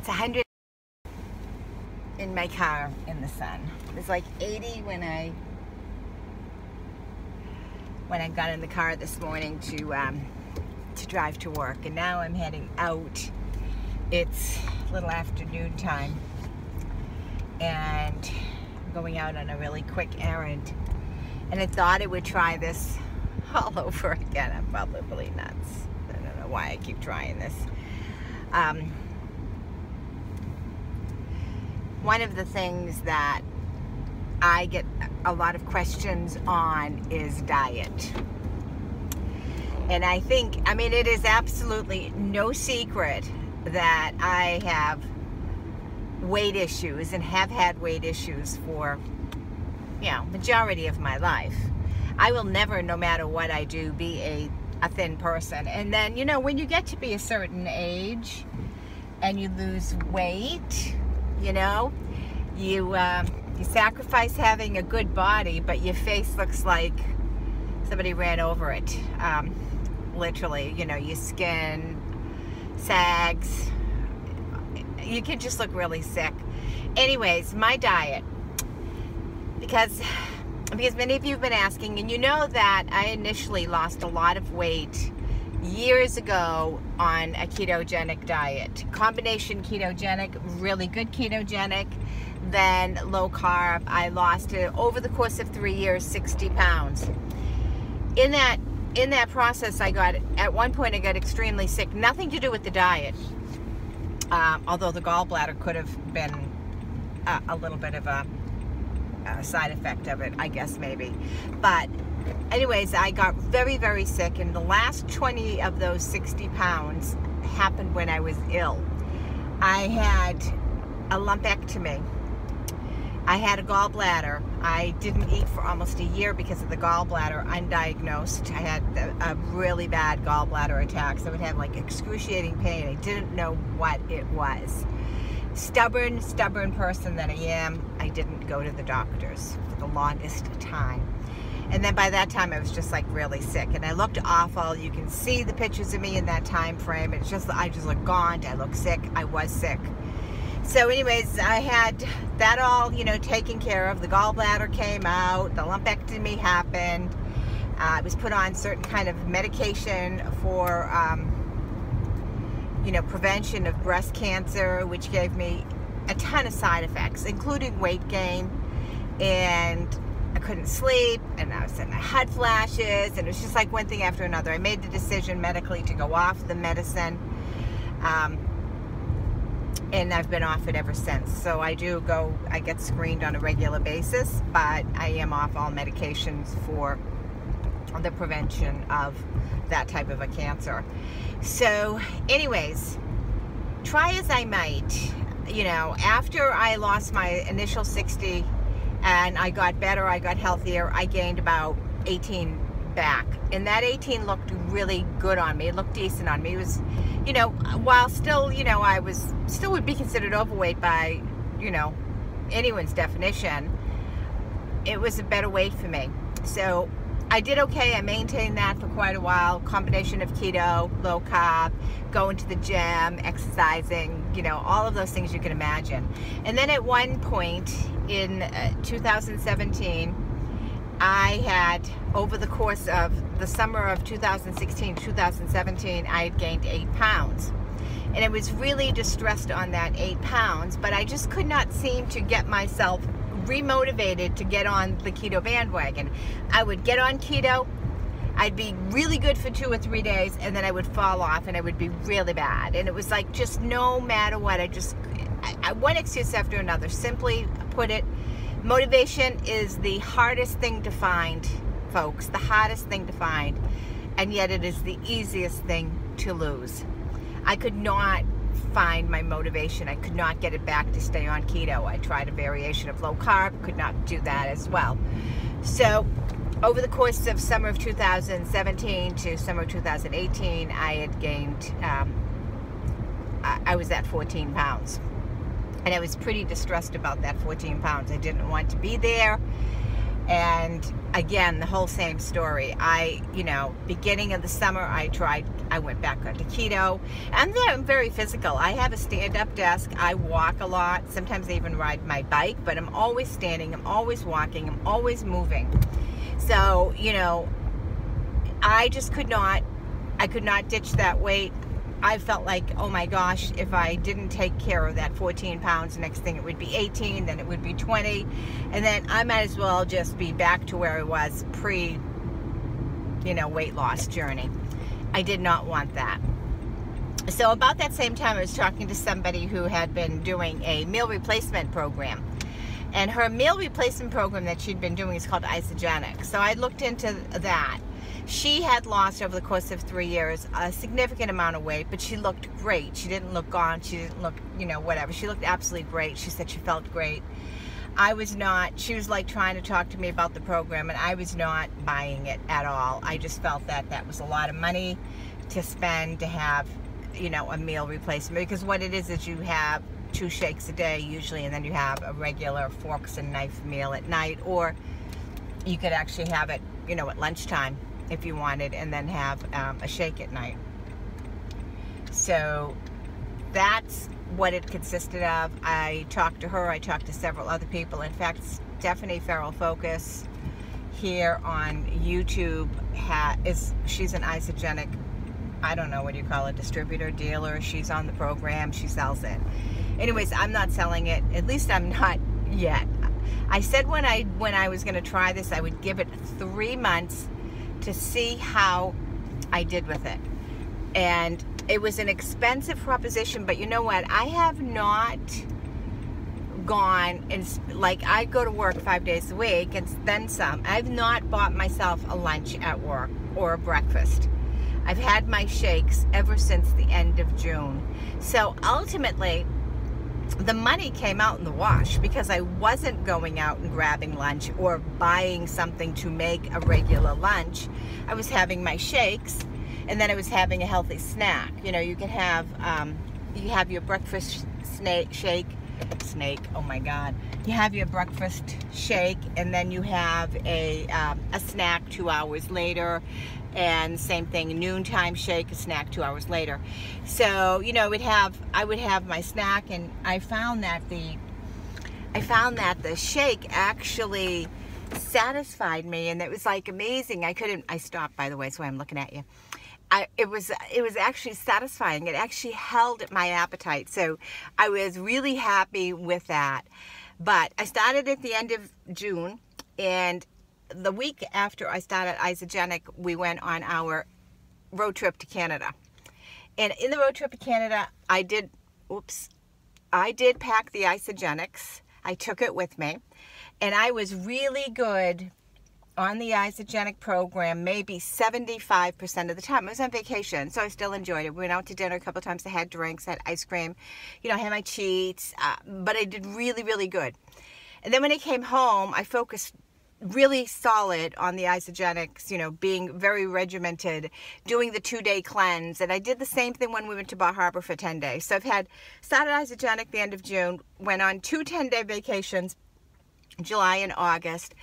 It's 100 in my car in the sun. It was like 80 when I got in the car this morning to drive to work, and now I'm heading out. It's a little afternoon time, and I'm going out on a really quick errand. And I thought I would try this all over again. I'm probably nuts. I don't know why I keep trying this. One of the things that I get a lot of questions on is diet. And I think, I mean, it is absolutely no secret that I have weight issues and have had weight issues for, you know, majority of my life. I will never, no matter what I do, be a thin person. And then, you know, when you get to be a certain age and you lose weight, you know, you sacrifice having a good body, but your face looks like somebody ran over it. Literally, you know, your skin sags. You can just look really sick. Anyways, my diet, because many of you have been asking, and you know that I initially lost a lot of weight years ago on a ketogenic diet. Combination ketogenic, really good ketogenic, then low carb. I lost it over the course of 3 years, 60 pounds. In that process, at one point I got extremely sick. Nothing to do with the diet, although the gallbladder could have been a little bit of a side effect of it, I guess, maybe. But anyways, I got very, very sick, and the last 20 of those 60 pounds happened when I was ill. I had a lumpectomy. I had a gallbladder. I didn't eat for almost a year because of the gallbladder, undiagnosed. I had a really bad gallbladder attack, so I would have like excruciating pain. I didn't know what it was. Stubborn person that I am, I didn't go to the doctors for the longest time. And then by that time I was just like really sick, and I looked awful. You can see the pictures of me in that time frame. It's just, I just look gaunt, I look sick, I was sick. So anyways, I had that all, you know, taken care of. The gallbladder came out, the lumpectomy happened. I was put on certain kind of medication for you know, prevention of breast cancer, which gave me a ton of side effects, including weight gain, and I couldn't sleep, and I had flashes, and it was just like one thing after another. I made the decision medically to go off the medicine, and I've been off it ever since. So I get screened on a regular basis, but I am off all medications for the prevention of that type of a cancer. So anyways, try as I might, you know, after I lost my initial 60 and I got better, I got healthier, I gained about 18 back, and that 18 looked really good on me. It looked decent on me. It was, you know, while still, you know, I still would be considered overweight by, you know, anyone's definition, it was a better weight for me. So I did okay. I maintained that for quite a while. Combination of keto, low carb, going to the gym, exercising, you know, all of those things you can imagine. And then at one point in 2017, I had, over the course of the summer of 2016, 2017, I had gained 8 pounds. And I was really distressed on that 8 pounds, but I just could not seem to get myself remotivated to get on the keto bandwagon. I would get on keto, I'd be really good for 2 or 3 days, and then I would fall off and I would be really bad. And it was like, just no matter what, one excuse after another. Simply put it, motivation is the hardest thing to find, folks, the hardest thing to find, and yet it is the easiest thing to lose. I could not find my motivation. I could not get it back to stay on keto. I tried a variation of low carb, could not do that as well. So over the course of summer of 2017 to summer of 2018, I had gained, I was at 14 pounds. And I was pretty distressed about that 14 pounds. I didn't want to be there. And again, the whole same story. Beginning of the summer, I went back onto keto. I'm very physical. I have a stand-up desk. I walk a lot. Sometimes I even ride my bike, but I'm always standing. I'm always walking. I'm always moving. So, I just could not ditch that weight. I felt like, oh my gosh, if I didn't take care of that 14 pounds, next thing it would be 18, then it would be 20. And then I might as well just be back to where I was pre, weight loss journey. I did not want that. So about that same time, I was talking to somebody who had been doing a meal replacement program. And her meal replacement program that she'd been doing is called Isagenix. So I looked into that. She had lost over the course of 3 years a significant amount of weight, but she looked great. She didn't look gaunt. She didn't look, whatever. She looked absolutely great. She said she felt great. I was not. She was like trying to talk to me about the program, and I was not buying it at all. I just felt that that was a lot of money to spend to have, a meal replacement. Because what it is you have 2 shakes a day usually, and then you have a regular forks and knife meal at night, or you could actually have it, at lunchtime if you wanted, and then have a shake at night. So that's what it consisted of. I talked to her. I talked to several other people. In fact, Stephanie Farrell Focus here on YouTube she's an Isagenix, I don't know what you call it, distributor, dealer. She's on the program. She sells it. Anyways, I'm not selling it. At least I'm not yet. I said when I was going to try this, I would give it 3 months to see how I did with it. And it was an expensive proposition, but you know what? I have not gone and, I go to work 5 days a week and then some. I've not bought myself a lunch at work or a breakfast. I've had my shakes ever since the end of June. So ultimately, the money came out in the wash because I wasn't going out and grabbing lunch or buying something to make a regular lunch. I was having my shakes, and then I was having a healthy snack. You can have you have your breakfast shake. Oh my God! You have your breakfast shake, and then you have a snack 2 hours later. And same thing, noontime shake, a snack 2 hours later. So, I would have my snack, and I found that the shake actually satisfied me, and it was like amazing. I stopped, by the way, so I'm looking at you. It was actually satisfying. It actually held my appetite. So I was really happy with that. But I started at the end of June, and the week after I started Isagenix, we went on our road trip to Canada. And in the road trip to Canada, I did pack the Isagenix. I took it with me. And I was really good on the Isagenix program, maybe 75% of the time. I was on vacation, so I still enjoyed it. We went out to dinner a couple of times. I had drinks, had ice cream, I had my Chits, but I did really, really good. And then when I came home, I focused really solid on the Isagenix, being very regimented, doing the 2-day cleanse. And I did the same thing when we went to Bar Harbor for 10 days. So I've started Isagenix the end of June, went on 2 10-day vacations, July and August,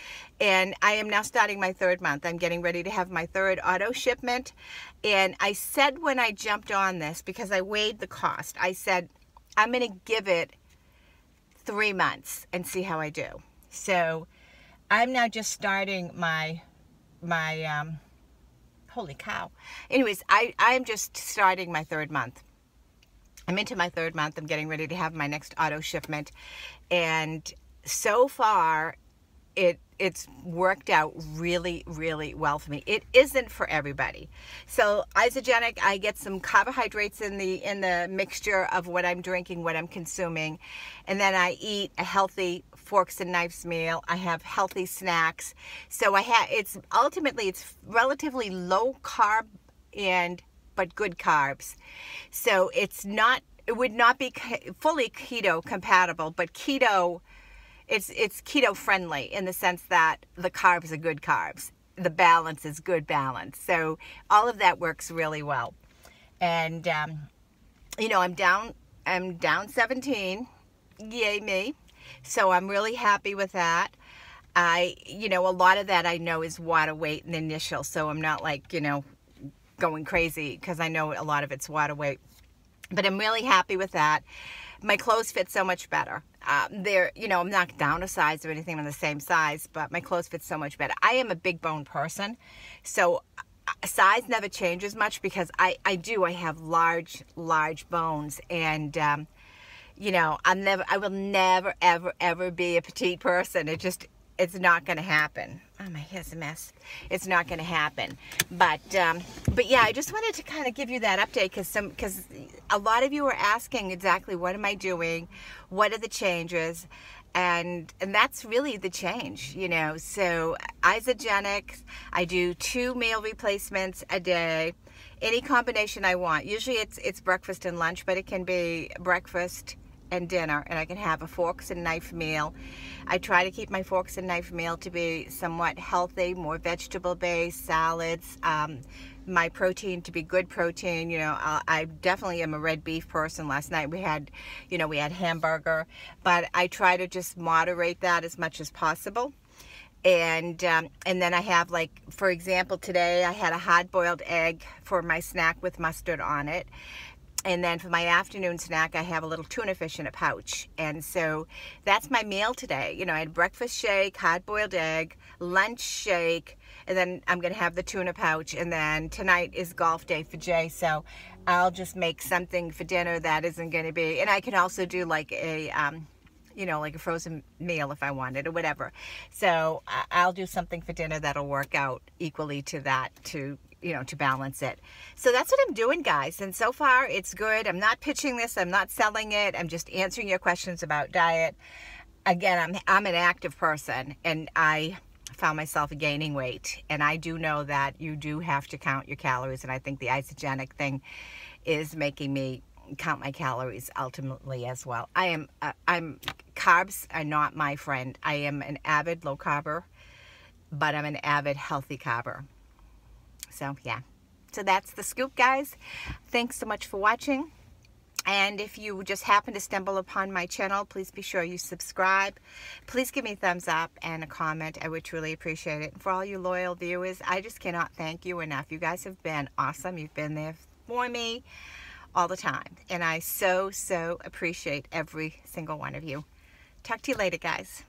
and I am now starting my 3rd month. I'm getting ready to have my 3rd auto shipment. And I said when I jumped on this, because I weighed the cost, I said, I'm going to give it 3 months and see how I do. So I'm now just starting my holy cow. Anyways, I'm just starting my 3rd month. I'm into my 3rd month. I'm getting ready to have my next auto shipment. And so far, it's worked out really, really well for me. It isn't for everybody. So Isagenix, I get some carbohydrates in the mixture of what I'm drinking, what I'm consuming, and then I eat a healthy forks and knives meal. I have healthy snacks. So it's relatively low carb but good carbs. So it would not be fully keto compatible, but keto. It's keto friendly in the sense that the carbs are good carbs. The balance is good balance. So all of that works really well. And, I'm down 17. Yay me. So I'm really happy with that. you know, a lot of that I know is water weight and initial, so I'm not like, you know, going crazy because I know a lot of it's water weight. But I'm really happy with that. My clothes fit so much better. They're, you know, I'm not down a size or anything, I'm the same size, but my clothes fit so much better. I am a big bone person, so size never changes much because I have large bones, and you know, I will never ever be a petite person. It's not going to happen. Oh, my hair's a mess. It's not going to happen. But yeah, I just wanted to kind of give you that update because a lot of you are asking exactly what am I doing, what are the changes, and that's really the change, you know. So Isagenix, I do 2 meal replacements a day, any combination I want. Usually it's breakfast and lunch, but it can be breakfast and dinner, and I can have a forks and knife meal. I try to keep my forks and knife meal to be somewhat healthy, more vegetable based, salads, my protein to be good protein. You know, I definitely am a red beef person. Last night we had hamburger, but I try to just moderate that as much as possible. And then I have, like, for example, today I had a hard-boiled egg for my snack with mustard on it. And then for my afternoon snack, I have a little tuna fish in a pouch. And so that's my meal today. You know, I had breakfast shake, hard-boiled egg, lunch shake, and then I'm going to have the tuna pouch. And then tonight is golf day for Jay, so I'll just make something for dinner that isn't going to be. And I can also do like a, you know, like a frozen meal if I wanted or whatever. So I'll do something for dinner that'll work out equally to that, to balance it. So that's what I'm doing, guys. And so far it's good. I'm not pitching this. I'm not selling it. I'm just answering your questions about diet. Again, I'm an active person, and I found myself gaining weight. And I do know that you do have to count your calories. And I think the Isagenix thing is making me count my calories ultimately as well. Carbs are not my friend. I am an avid low carber, but I'm an avid healthy carber. So yeah, so that's the scoop, guys. Thanks so much for watching. And if you just happen to stumble upon my channel, please be sure you subscribe. Please give me a thumbs up and a comment. I would truly appreciate it. And for all you loyal viewers, I just cannot thank you enough. You guys have been awesome. You've been there for me all the time. And I so appreciate every single one of you. Talk to you later, guys.